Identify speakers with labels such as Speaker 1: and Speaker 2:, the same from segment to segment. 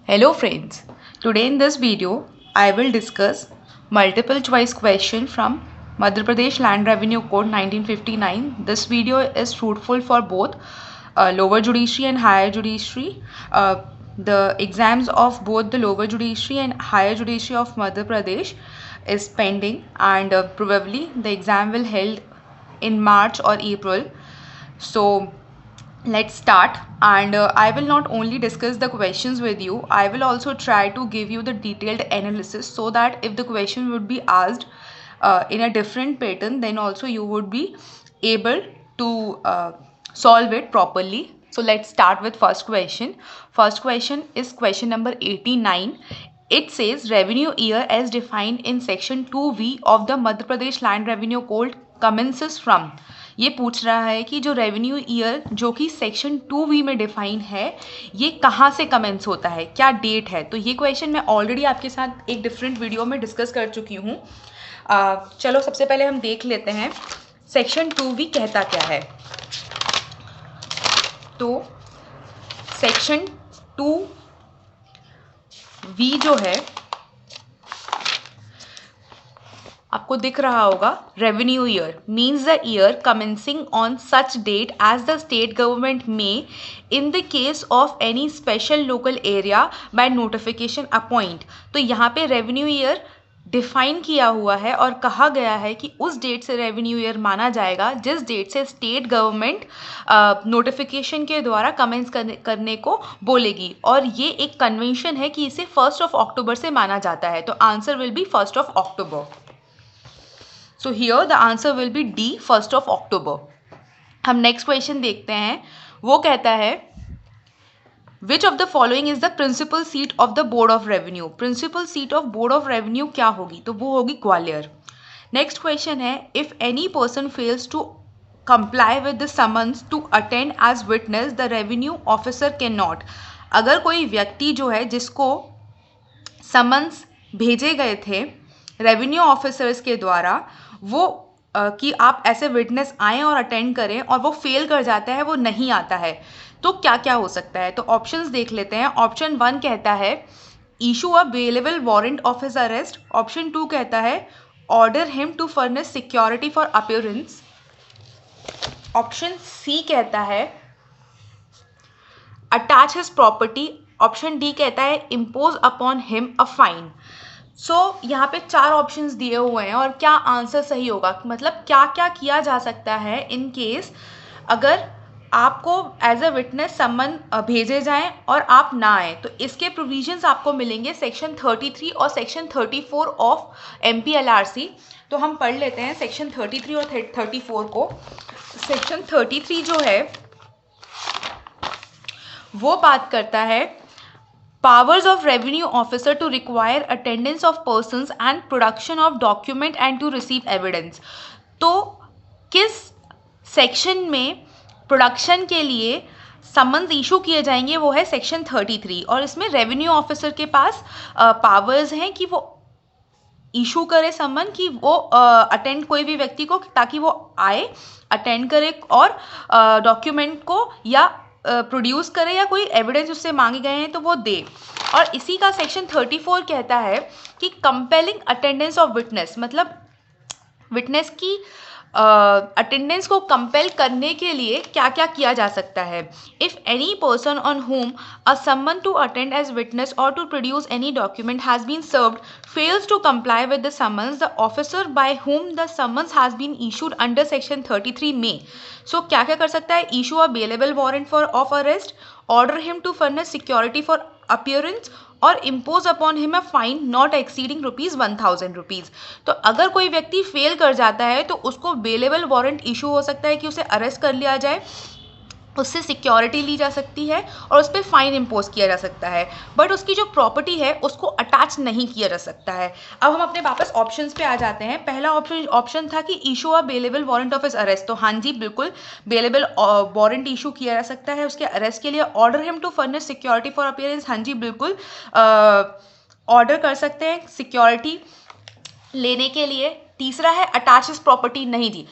Speaker 1: Hello friends, today in this video I will discuss multiple choice question from Madhya Pradesh Land Revenue Code 1959. This video is fruitful for both lower judiciary and higher judiciary. The exams of both the lower judiciary and higher judiciary of Madhya Pradesh is pending, and probably the exam will held in March or April. So let's start, and I will not only discuss the questions with you, I will also try to give you the detailed analysis so that if the question would be asked in a different pattern, then also you would be able to solve it properly. So let's start with first question. First question is question number 89. It says revenue year as defined in section 2V of the Madhya Pradesh Land Revenue Code commences from. ये पूछ रहा है कि जो revenue year जो कि section 2V में define है ये कहाँ से कमेंस होता है, क्या डेट है. तो ये क्वेश्चन मैं ऑलरेडी आपके साथ एक डिफरेंट वीडियो में डिस्कस कर चुकी हूँ. चलो सबसे पहले हम देख लेते हैं सेक्शन 2V कहता क्या है. तो सेक्शन 2V जो है आपको दिख रहा होगा, revenue year means the year commencing on such date as the state government may in the case of any special local area by notification appoint. तो यहाँ पे रेवेन्यू ईयर डिफाइन किया हुआ है और कहा गया है कि उस डेट से रेवेन्यू ईयर माना जाएगा जिस डेट से स्टेट गवर्नमेंट नोटिफिकेशन के द्वारा कमेंस करने को बोलेगी. और ये एक कन्वेंशन है कि इसे 1 अक्टूबर से माना जाता है. तो answer will be 1 October. So here the answer will be D, 1 October. हम नेक्स्ट क्वेश्चन देखते हैं. वो कहता है Which of the following is the principal seat of the Board of Revenue? Principal seat of Board of Revenue क्या होगी? तो वो होगी ग्वालियर. नेक्स्ट क्वेश्चन है If any person fails to comply with the summons to attend as witness, the revenue officer cannot. अगर कोई व्यक्ति जो है जिसको समन्स भेजे गए थे रेवेन्यू ऑफिसर्स के द्वारा वो कि आप ऐसे विटनेस आएँ और अटेंड करें और वो फेल कर जाता है, वो नहीं आता है, तो क्या क्या हो सकता है. तो ऑप्शंस देख लेते हैं. ऑप्शन 1 कहता है issue a bailable warrant of his arrest. Option 2 कहता है order him to furnish security for appearance. Option C कहता है attach his property. Option D कहता है impose upon him a fine. So यहाँ पे 4 ऑप्शंस दिए हुए हैं और क्या आंसर सही होगा, मतलब क्या क्या किया जा सकता है इन केस अगर आपको एज अ विटनेस समन भेजे जाएं और आप ना आए. तो इसके प्रोविजंस आपको मिलेंगे सेक्शन 33 और सेक्शन 34 ऑफ MPLRC. तो हम पढ़ लेते हैं सेक्शन 33 और 34 को. सेक्शन 33 जो है वो बात करता है powers of revenue officer to require attendance of persons and production of document and to receive evidence. तो किस सेक्शन में प्रोडक्शन के लिए समन्स इशू किए जाएंगे वो है सेक्शन 33. और इसमें रेवेन्यू ऑफिसर के पास पावर्स हैं कि वो इशू करे समन कि वो अटेंड कोई भी व्यक्ति को ताकि वो आए अटेंड करे और डॉक्यूमेंट को या प्रोड्यूस करे या कोई एविडेंस उससे मांगे गए हैं तो वो दे. और इसी का सेक्शन 34 कहता है कि कंपेलिंग अटेंडेंस ऑफ विटनेस, मतलब विटनेस की अटेंडेंस को कंपेल करने के लिए क्या क्या किया जा सकता है. If any person on whom a summon to attend as witness और to produce any document has been served fails to comply with the summons, the officer by whom the summons has been issued under section 33 में. So क्या क्या कर सकता है, issue a bailable warrant for of arrest, order him to furnish security for appearance और impose upon him a fine not exceeding ₹1000. तो अगर कोई व्यक्ति फेल कर जाता है तो उसको बेलेबल वारंट इशू हो सकता है कि उसे अरेस्ट कर लिया जाए, उससे सिक्योरिटी ली जा सकती है और उस पर फाइन इम्पोज किया जा सकता है, बट उसकी जो प्रॉपर्टी है उसको अटैच नहीं किया जा सकता है. अब हम अपने वापस ऑप्शंस पे आ जाते हैं. पहला ऑप्शन था कि issue a bailable warrant of his arrest. तो हाँ जी बिल्कुल बेलेबल वारंट इशू किया जा सकता है उसके अरेस्ट के लिए. Order him to furnish security for appearance, हाँ जी बिल्कुल ऑर्डर कर सकते हैं सिक्योरिटी लेने के लिए. तीसरा है अटैच हिज प्रॉपर्टी, नहीं जी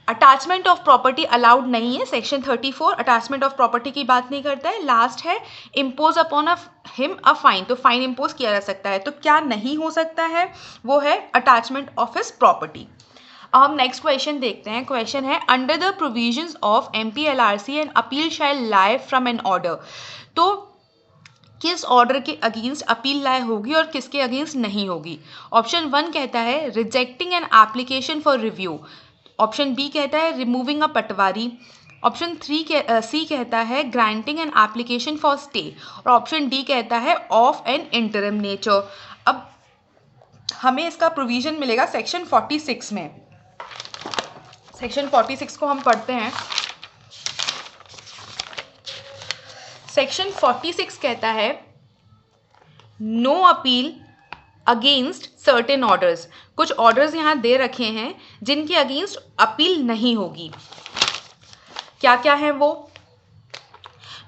Speaker 1: अटैचमेंट ऑफ प्रॉपर्टी अलाउड नहीं है. सेक्शन 34 अटैचमेंट ऑफ प्रॉपर्टी की बात नहीं करता है. लास्ट है impose upon him a fine, तो फाइन इम्पोज किया जा सकता है। तो क्या नहीं हो सकता है, वो है अटैचमेंट ऑफ हिज प्रॉपर्टी। हम नेक्स्ट क्वेश्चन देखते हैं। क्वेश्चन है under the provisions of MPLRC an appeal shall lie from an order. तो किस ऑर्डर के अगेंस्ट अपील लाए होगी और किसके अगेंस्ट नहीं होगी। ऑप्शन 1 कहता है rejecting an application for review. Option B कहता है removing a patwari. Option C कहता है granting an application for stay. और ऑप्शन डी कहता है ऑफ एन इंटरिम नेचर। अब हमें इसका प्रोविजन मिलेगा सेक्शन 46 में। सेक्शन 46 को हम पढ़ते हैं। सेक्शन 46 कहता है no appeal against certain orders. कुछ ऑर्डर्स यहाँ दे रखे हैं जिनके अगेंस्ट अपील नहीं होगी। क्या क्या है वो?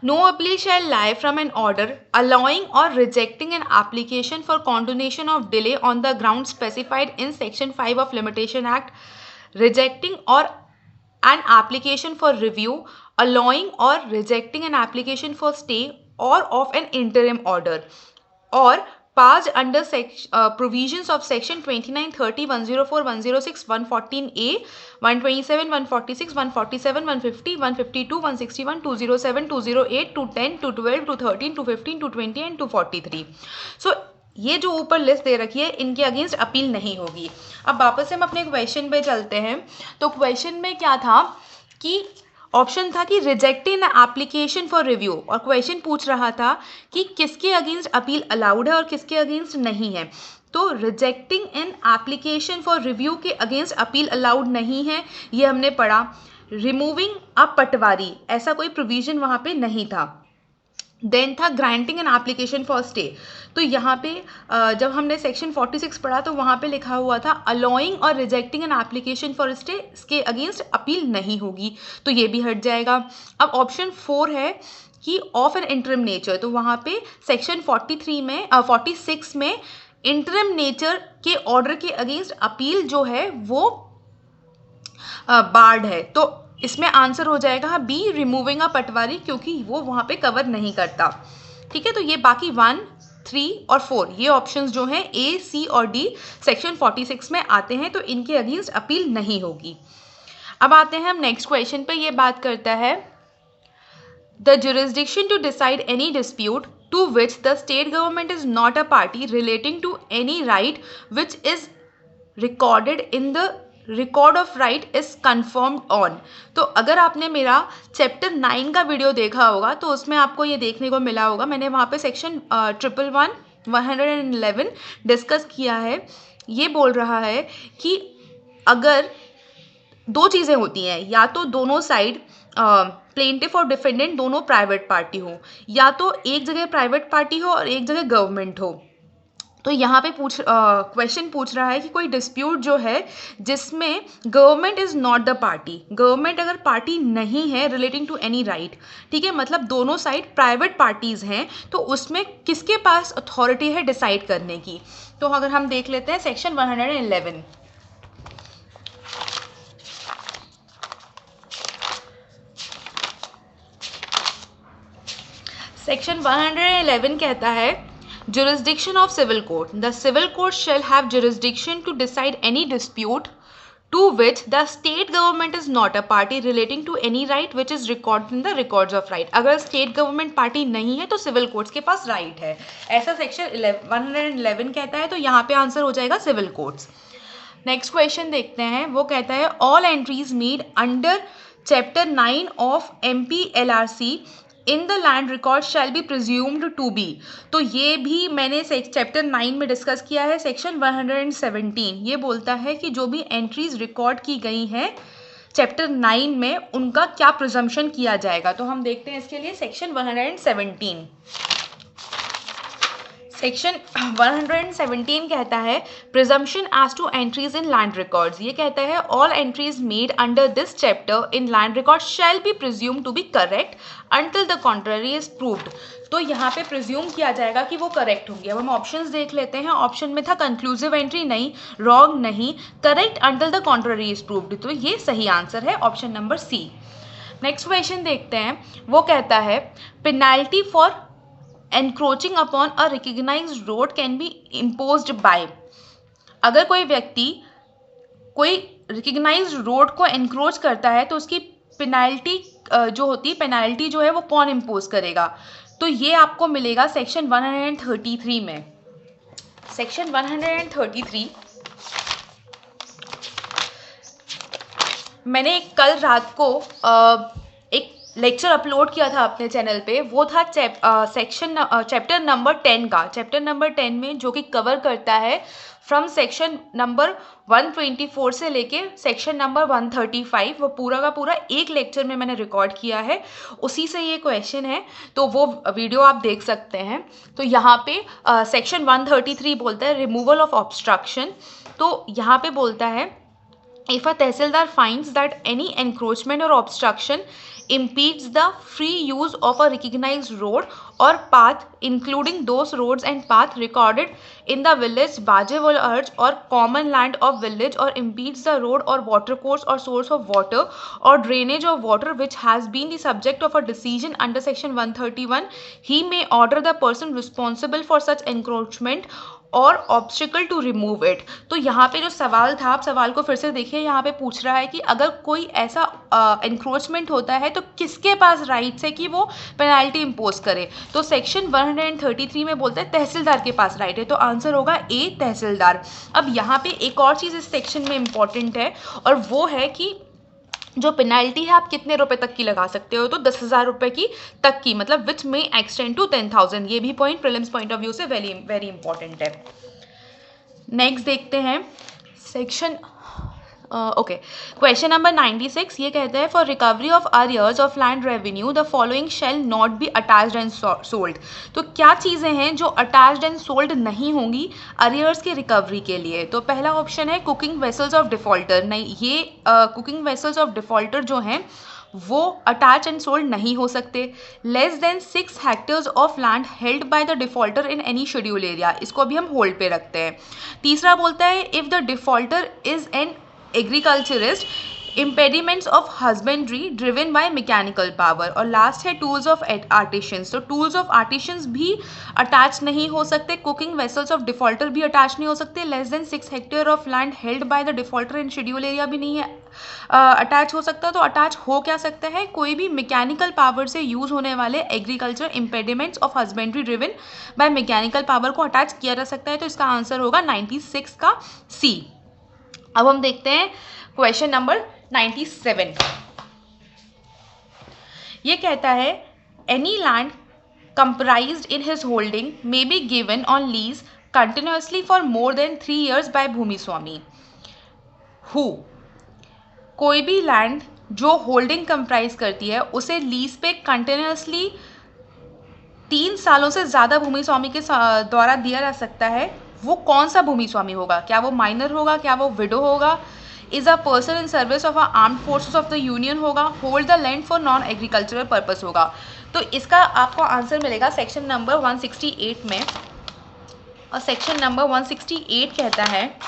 Speaker 1: No appeal shall lie from an order allowing और rejecting an application for condonation of delay on the ground specified in section 5 of limitation act, rejecting और an application for review, allowing or rejecting an application for stay or of an interim order, or passed under provisions of section 29, 30, 104, 106, 114A, 127, 146, 147, 150, 152, 161, 207, 208, 210, 212, 213, 215, 220 and 243. So ये जो ऊपर list दे रखी है इनके against appeal नहीं होगी। अब वापस से हम अपने क्वेश्चन पे चलते हैं। तो क्वेश्चन में क्या था कि ऑप्शन था कि रिजेक्टिंग एप्लीकेशन फॉर रिव्यू, और क्वेश्चन पूछ रहा था कि किसके अगेंस्ट अपील अलाउड है और किसके अगेंस्ट नहीं है। तो rejecting an application for review के अगेंस्ट अपील अलाउड नहीं है, ये हमने पढ़ा। रिमूविंग अ पटवारी, ऐसा कोई प्रोविजन वहाँ पे नहीं था। देन था granting an application for stay. तो यहाँ पे जब हमने सेक्शन 46 पढ़ा तो वहाँ पे लिखा हुआ था अलाउइंग और rejecting an application for stay, इसके अगेंस्ट अपील नहीं होगी, तो ये भी हट जाएगा। अब ऑप्शन 4 है कि ऑफ एन इंटरिम नेचर, तो वहाँ पे सेक्शन 46 में इंटरिम नेचर के ऑर्डर के अगेंस्ट अपील जो है वो बार्ड है। तो इसमें आंसर हो जाएगा बी रिमूविंग अ पटवारी, क्योंकि वो वहाँ पे कवर नहीं करता। ठीक है, तो ये बाकी 1, 3 और 4 ये ऑप्शंस जो हैं ए, सी और डी सेक्शन 46 में आते हैं, तो इनके अगेंस्ट अपील नहीं होगी। अब आते हैं हम नेक्स्ट क्वेश्चन पे। ये बात करता है the jurisdiction to decide any dispute to which the state government is not a party relating to any right which is recorded in the record of right is confirmed on. तो अगर आपने मेरा chapter 9 का video देखा होगा तो उसमें आपको ये देखने को मिला होगा, मैंने वहाँ पे सेक्शन 111 डिस्कस किया है। ये बोल रहा है कि अगर दो चीज़ें होती हैं, या तो दोनों साइड प्लेंटिफ और डिफेंडेंट दोनों प्राइवेट पार्टी हो, या तो एक जगह प्राइवेट पार्टी हो और एक जगह गवर्नमेंट हो। तो यहाँ पे क्वेश्चन पूछ रहा है कि कोई डिस्प्यूट जो है जिसमें government is not the party, government अगर पार्टी नहीं है रिलेटिंग टू एनी राइट, ठीक है, मतलब दोनों साइड प्राइवेट पार्टीज़ हैं, तो उसमें किसके पास अथॉरिटी है डिसाइड करने की। तो अगर हम देख लेते हैं सेक्शन 111। सेक्शन 111 कहता है jurisdiction of civil court. The civil court shall have jurisdiction to decide any dispute to which the state government is not a party relating to any right which is recorded in the records of right. अगर state government party नहीं है तो civil courts के पास right है, ऐसा section 111 कहता है। तो यहाँ पे आंसर हो जाएगा civil courts। नेक्स्ट क्वेश्चन देखते हैं। वो कहता है all entries made under chapter 9 of MPLRC in the land record shall be presumed to be. तो ये भी मैंने चैप्टर 9 में डिस्कस किया है। सेक्शन 117 ये बोलता है कि जो भी एंट्रीज रिकॉर्ड की गई हैं चैप्टर 9 में उनका क्या प्रिजम्पशन किया जाएगा। तो हम देखते हैं इसके लिए सेक्शन 117। सेक्शन 117 कहता है presumption as to entries in land records. ये कहता है all entries made under this chapter in land record shall be presume to be correct until the contrary is proved. तो यहाँ पे प्रिज्यूम किया जाएगा कि वो करेक्ट होंगे। अब हम ऑप्शंस देख लेते हैं। ऑप्शन में था कंक्लूसिव एंट्री नहीं, रॉन्ग नहीं, correct until the contrary is proved. तो ये सही आंसर है option number C. Next question देखते हैं। वो कहता है penalty for encroaching upon a recognized road can be imposed by. अगर कोई व्यक्ति कोई रिकग्नाइज्ड रोड को एनक्रोच करता है तो उसकी पेनाल्टी जो होती है, पेनाल्टी जो है वो कौन इम्पोज करेगा? तो ये आपको मिलेगा सेक्शन 133 में। सेक्शन 133 मैंने कल रात को एक लेक्चर अपलोड किया था अपने चैनल पे, वो था चैप्टर नंबर 10 का। चैप्टर नंबर 10 में जो कि कवर करता है फ्रॉम सेक्शन नंबर 124 से लेके सेक्शन नंबर 135, वो पूरा का पूरा एक लेक्चर में मैंने रिकॉर्ड किया है, उसी से ये क्वेश्चन है, तो वो वीडियो आप देख सकते हैं। तो यहाँ पे सेक्शन 133 बोलता है रिमूवल ऑफ ऑब्स्ट्रक्शन। तो यहाँ पे बोलता है if a tehsildar finds that any encroachment or obstruction impedes the free use of a recognized road or path, including those roads and path recorded in the village Bajewalurj or common land of village, or impedes the road or watercourse or source of water or drainage of water which has been the subject of a decision under section 131, he may order the person responsible for such encroachment और obstacle to remove it. तो यहाँ पे जो सवाल था, आप सवाल को फिर से देखिए, यहाँ पे पूछ रहा है कि अगर कोई ऐसा एनक्रोचमेंट होता है तो किसके पास राइट्स है कि वो पेनाल्टी इम्पोज करे? तो सेक्शन 133 में बोलता है तहसीलदार के पास राइट है, तो आंसर होगा ए, तहसीलदार। अब यहाँ पे एक और चीज़ इस सेक्शन में इम्पॉर्टेंट है, और वो है कि जो पेनाल्टी है आप कितने रुपए तक की लगा सकते हो? तो 10,000 रुपये की तक की, मतलब विच में एक्सटेंड टू 10,000। ये भी point prelims point of view से वेरी वेरी इंपॉर्टेंट है। नेक्स्ट देखते हैं सेक्शन ओके, क्वेश्चन नंबर 96 ये कहता है for recovery of arrears of land revenue the following shall not be attached and sold. तो क्या चीज़ें हैं जो अटैच्ड एंड सोल्ड नहीं होंगी अरियर्स की रिकवरी के लिए? तो पहला ऑप्शन है कुकिंग वेसल्स ऑफ डिफॉल्टर। नहीं, ये कुकिंग वेसल्स ऑफ डिफॉल्टर जो हैं वो अटैच एंड सोल्ड नहीं हो सकते। Less than 6 hectares of land held by the defaulter in any schedule area, इसको अभी हम होल्ड पे रखते हैं। तीसरा बोलता है if the defaulter is an agriculturist, impediments of husbandry driven by mechanical power. और लास्ट है टूल्स ऑफ आर्टिशंस। तो टूल्स ऑफ आर्टिशंस भी अटैच नहीं हो सकते, कुकिंग वेसल्स ऑफ डिफॉल्टर भी अटैच नहीं हो सकते, less than 6 hectare of land held by the defaulter in schedule area भी नहीं है अटैच हो सकता। तो अटैच हो क्या सकता है? कोई भी मैकेनिकल पावर से यूज होने वाले agriculture impediments of husbandry driven by mechanical power को अटैच किया जा सकता है। तो इसका आंसर होगा 96 का सी। अब हम देखते हैं क्वेश्चन नंबर 97। ये कहता है any land comprised in his holding may be given on lease continuously for more than 3 years by bhumi swami who. कोई भी लैंड जो होल्डिंग कंप्राइज करती है उसे लीज पे कंटिन्यूअसली 3 सालों से ज़्यादा भूमि स्वामी के द्वारा दिया जा सकता है, वो कौन सा भूमि स्वामी होगा? क्या वो माइनर होगा? क्या वो विडो होगा? Is a person in service of armed forces of the union होगा? Hold the land for non agricultural purpose होगा? तो इसका आपको आंसर मिलेगा सेक्शन नंबर 168 में। और सेक्शन नंबर 168 कहता है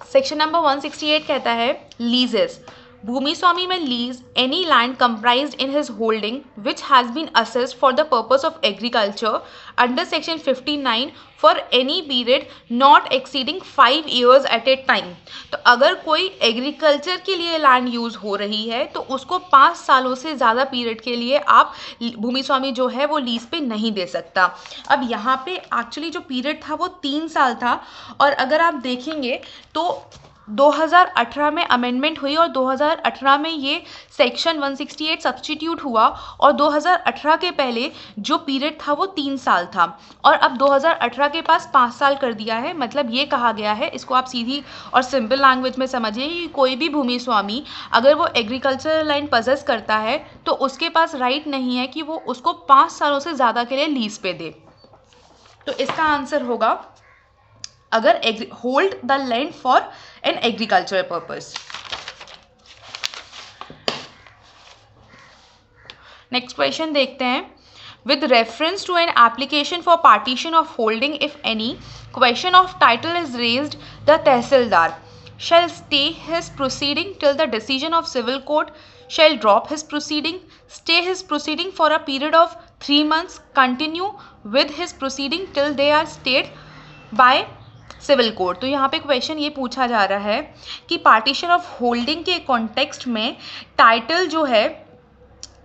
Speaker 1: सेक्शन नंबर 168 कहता है लीजेस। भूमि स्वामी में lease any land comprised in his holding which has been assessed for the purpose of agriculture under section 59 for any period not exceeding 5 years at a time. तो अगर कोई agriculture के लिए लैंड यूज हो रही है तो उसको 5 सालों से ज़्यादा पीरियड के लिए आप भूमि स्वामी जो है वो लीज पे नहीं दे सकता। अब यहाँ पे एक्चुअली जो पीरियड था वो 3 साल था, और अगर आप देखेंगे तो 2018 में अमेंडमेंट हुई और 2018 में ये सेक्शन 168 सब्स्टिट्यूट हुआ, और 2018 के पहले जो पीरियड था वो 3 साल था, और अब 2018 के पास 5 साल कर दिया है। मतलब ये कहा गया है, इसको आप सीधी और सिंपल लैंग्वेज में समझिए कि कोई भी भूमि स्वामी अगर वो एग्रीकल्चरल लैंड पजेस करता है तो उसके पास राइट नहीं है कि वो उसको 5 सालों से ज़्यादा के लिए लीज पे दे। तो इसका आंसर होगा अगर hold the land for an agricultural purpose. Next question देखते हैं। With reference to an application for partition of holding if any question of title is raised the tahsildar shall stay his proceeding till the decision of civil court shall drop his proceeding, stay his proceeding for a period of 3 months, continue with his proceeding till they are stayed by civil code. तो यहाँ पे question ये पूछा जा रहा है कि partition of holding के कॉन्टेक्स्ट में टाइटल जो है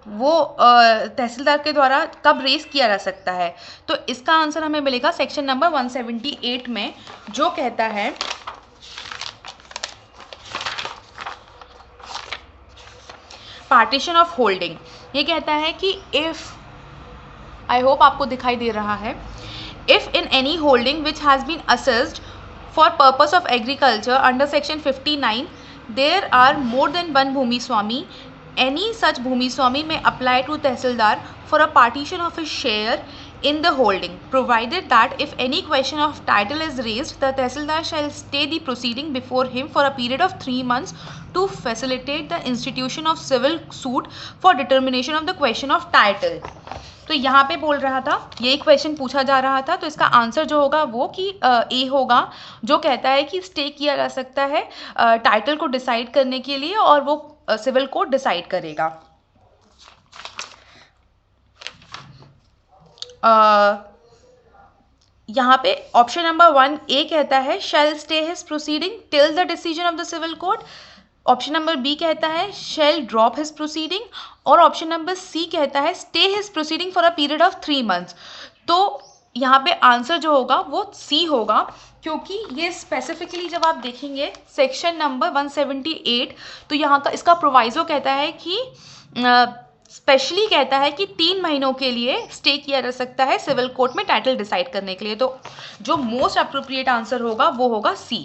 Speaker 1: वो तहसीलदार के द्वारा कब रेज किया जा सकता है। तो इसका आंसर हमें मिलेगा सेक्शन नंबर 178 में, जो कहता है पार्टीशन ऑफ होल्डिंग। ये कहता है कि इफ, आई होप आपको दिखाई दे रहा है, if in any holding which has been assessed for purpose of agriculture under section 59 there are more than one bhumi swami, any such bhumi swami may apply to tehsildar for a partition of his share in the holding, provided that if any question of title is raised, the tehsildar shall stay the proceeding before him for a period of 3 months to facilitate the institution of civil suit for determination of the question of title। तो यहाँ पे बोल रहा था, यही question पूछा जा रहा था, तो इसका आंसर जो होगा वो कि ए होगा, जो कहता है कि स्टे किया जा सकता है टाइटल को डिसाइड करने के लिए, और वो सिविल कोड डिसाइड करेगा। यहाँ पे ऑप्शन नंबर 1 ए कहता है shall stay his proceeding till the decision of the civil code, option number B कहता है शैल ड्रॉप हिज प्रोसीडिंग, और ऑप्शन नंबर सी कहता है stay his proceeding for a period of 3 months. तो यहाँ पे आंसर जो होगा वो सी होगा, क्योंकि ये स्पेसिफिकली जब आप देखेंगे सेक्शन नंबर 178, तो यहाँ का इसका प्रोवाइजो कहता है कि स्पेशली कहता है कि 3 महीनों के लिए स्टे किया जा सकता है सिविल कोर्ट में टाइटल डिसाइड करने के लिए। तो जो मोस्ट अप्रोप्रिएट आंसर होगा वो होगा सी।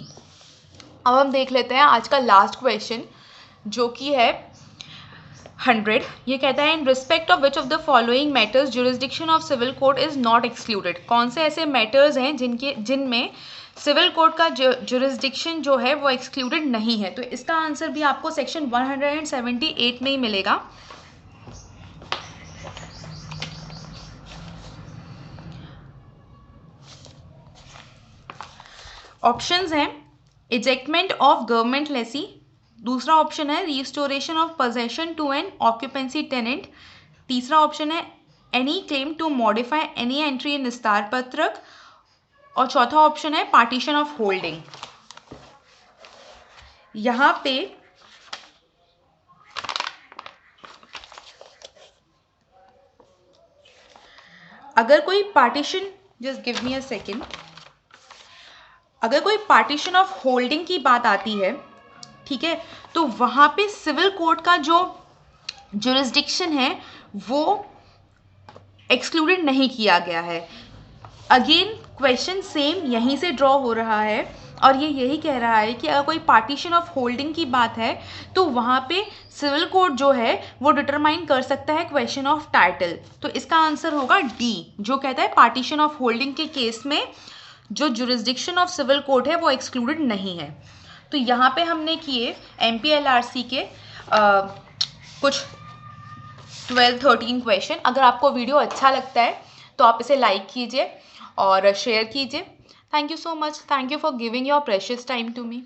Speaker 1: अब हम देख लेते हैं आज का लास्ट क्वेश्चन, जो कि है 100। ये कहता है in respect of which of the following matters jurisdiction of civil court is not excluded. कौन से ऐसे मैटर्स हैं जिनमें सिविल कोर्ट का ज्यूरिसडिक्शन जो है वो एक्सक्लूडेड नहीं है। तो इसका आंसर भी आपको सेक्शन 178 में ही मिलेगा। ऑप्शंस हैं इजेक्टमेंट ऑफ गवर्नमेंट लेसी, दूसरा ऑप्शन है restoration of possession to an occupancy tenant, तीसरा ऑप्शन है any claim to modify any entry in nistar patrak, और चौथा ऑप्शन है पार्टीशन ऑफ होल्डिंग। यहां पे अगर कोई partition, just give me a second, अगर कोई पार्टीशन ऑफ होल्डिंग की बात आती है, ठीक है, तो वहां पे सिविल कोर्ट का जो ज्यूरिसडिक्शन है वो एक्सक्लूडेड नहीं किया गया है। अगेन क्वेश्चन सेम यहीं से ड्रॉ हो रहा है, और ये यही कह रहा है कि अगर कोई पार्टीशन ऑफ होल्डिंग की बात है तो वहाँ पे सिविल कोर्ट जो है वो डिटरमाइन कर सकता है क्वेश्चन ऑफ टाइटल। तो इसका आंसर होगा डी, जो कहता है पार्टीशन ऑफ होल्डिंग के केस में जो ज्यूरिसडिक्शन ऑफ सिविल कोर्ट है वो एक्सक्लूडेड नहीं है। तो यहाँ पे हमने किए MPLRC के कुछ 12-13 क्वेश्चन। अगर आपको वीडियो अच्छा लगता है तो आप इसे लाइक कीजिए और शेयर कीजिए। Thank you so much. Thank you for giving your precious time to me.